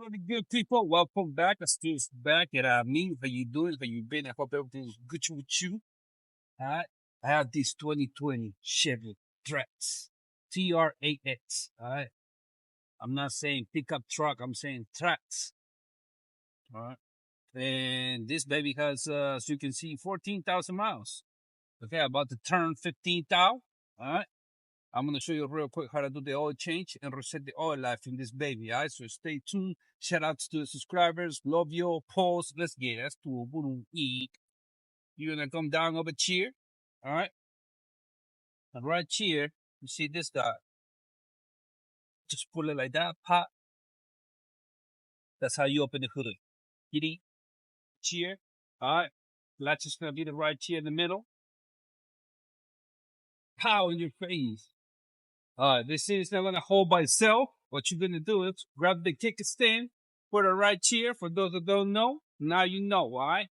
Really good people. Welcome back. Let's do this back. And me, how you doing? How you been? I hope everything's good with you. All right. I have this 2020 Chevy Trax. Trax. All right. I'm not saying pickup truck. I'm saying Trax. All right. And this baby has, as you can see, 14,000 miles. Okay. About to turn 15,000. All right. I'm going to show you real quick how to do the oil change and reset the oil life in this baby. All right, so stay tuned. Shout outs to the subscribers. Love you. Pause. Let's get it. That's to boom. You're going to come down over here. All right. And right here, you see this dot. Just pull it like that. Pop. That's how you open the hood. Giddy. Cheer. All right. Latch is going to be the right here in the middle. Pow in your face. All right. This is not going to hold by itself. What you're going to do is grab the kickstand. Put it right here. For those that don't know, now you know. All right.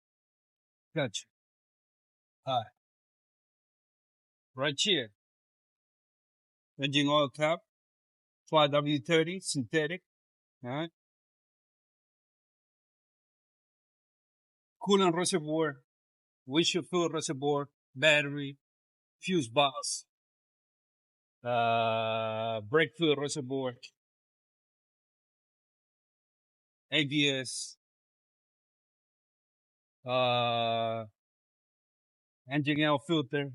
Gotcha. All right. Right here. Engine oil cap. 5W30 synthetic. All right. Coolant reservoir. Windshield fluid reservoir. Battery. Fuse box. Brake fluid reservoir. ABS. Engine oil filter.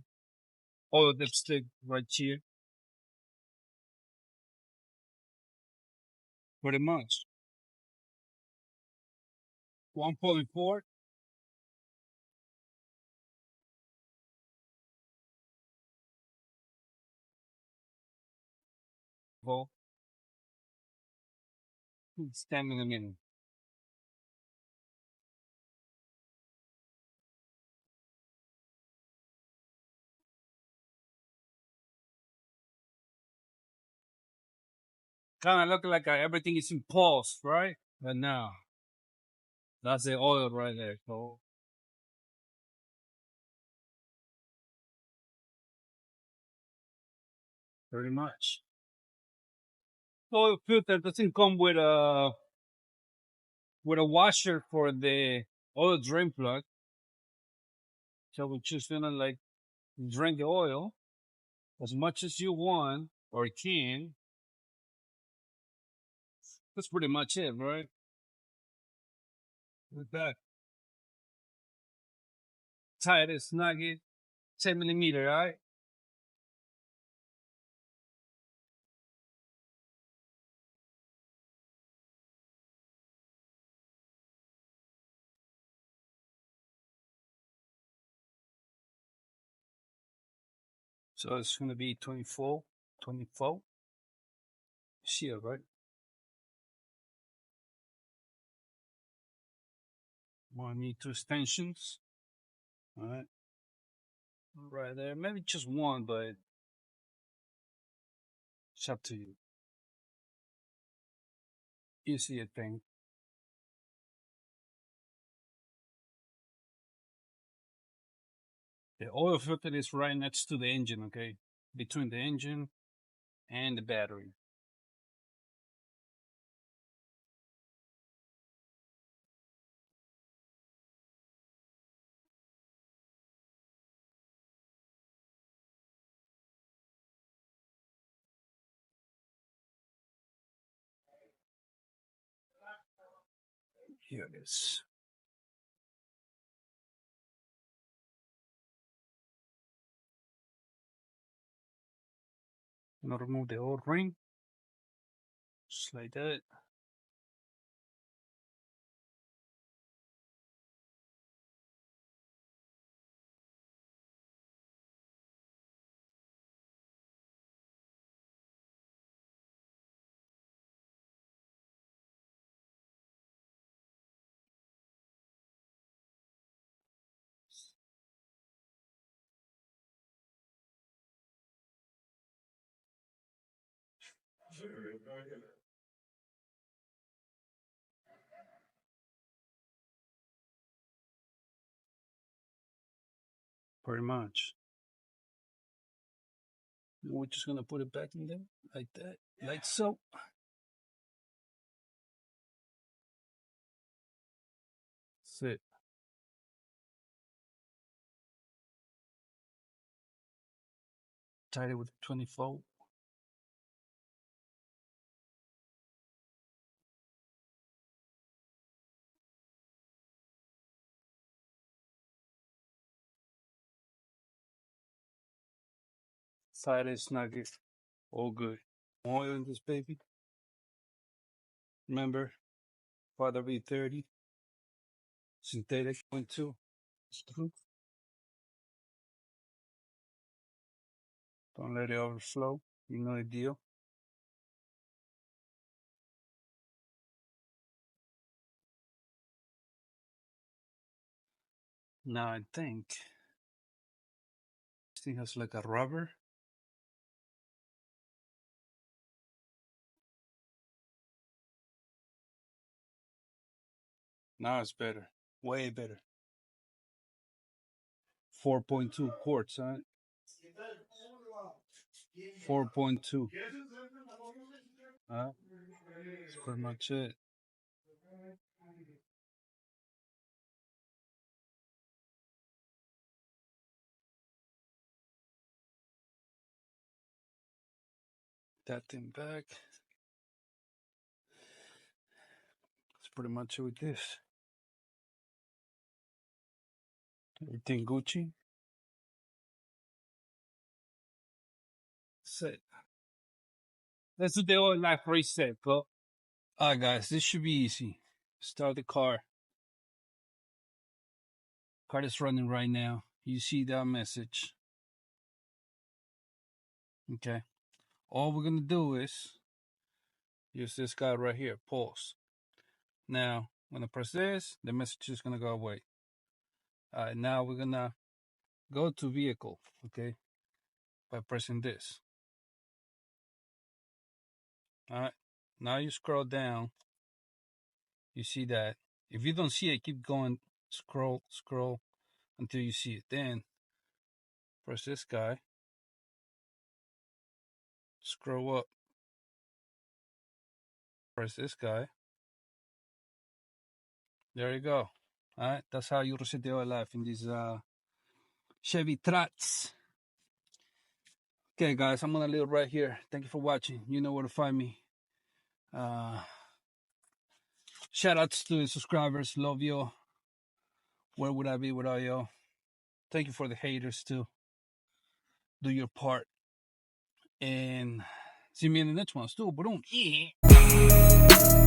Oil dipstick right here. Pretty much. 1.4. Volt. Stand in a minute. Kind of look like everything is in pause, right? But now, that's the oil right there. So pretty much. Oil filter doesn't come with a washer for the oil drain plug. So we're just gonna like drain the oil as much as you want or can. That's pretty much it, right? With that, tight it, snug it, 10 millimeter, right? So it's gonna be 24, 24. See it, right? Well, I need two extensions. All right. Right there. Maybe just one, but it's up to you. You see a thing. The oil filter is right next to the engine, okay? Between the engine and the battery. Here it is. I'm gonna remove the oil ring. Just like that. Pretty much. And we're just gonna put it back in there like that, like so. That's it. Tied it with 24. Side is nugget. All good. Oil in this baby. Remember, Father V30. Synthetic 0.2. It's true. Don't let it overflow. You know the deal. Now I think this thing has like a rubber. Now it's better. Way better. 4.2 quarts, huh? 4.2. That's pretty much it. That thing back. That's pretty much it with this. Everything Gucci. Set. Let's do the oil life reset, bro. Alright, guys, this should be easy. Start the car. Car is running right now. You see that message. Okay. All we're gonna do is use this guy right here. Pause. Now, when I press this, the message is gonna go away. Alright, now we're gonna go to vehicle, okay, by pressing this. Alright, now you scroll down, you see that. If you don't see it, keep going, scroll until you see it. Then press this guy, scroll up, press this guy. There you go. Alright, that's how you reset your life in this Chevy Trax. Okay, guys, I'm gonna leave it right here. Thank you for watching. You know where to find me. Shout outs to the subscribers. Love you. Where would I be without you? Thank you for the haters too. Do your part. And see me in the next one. Still, boom. Yeah.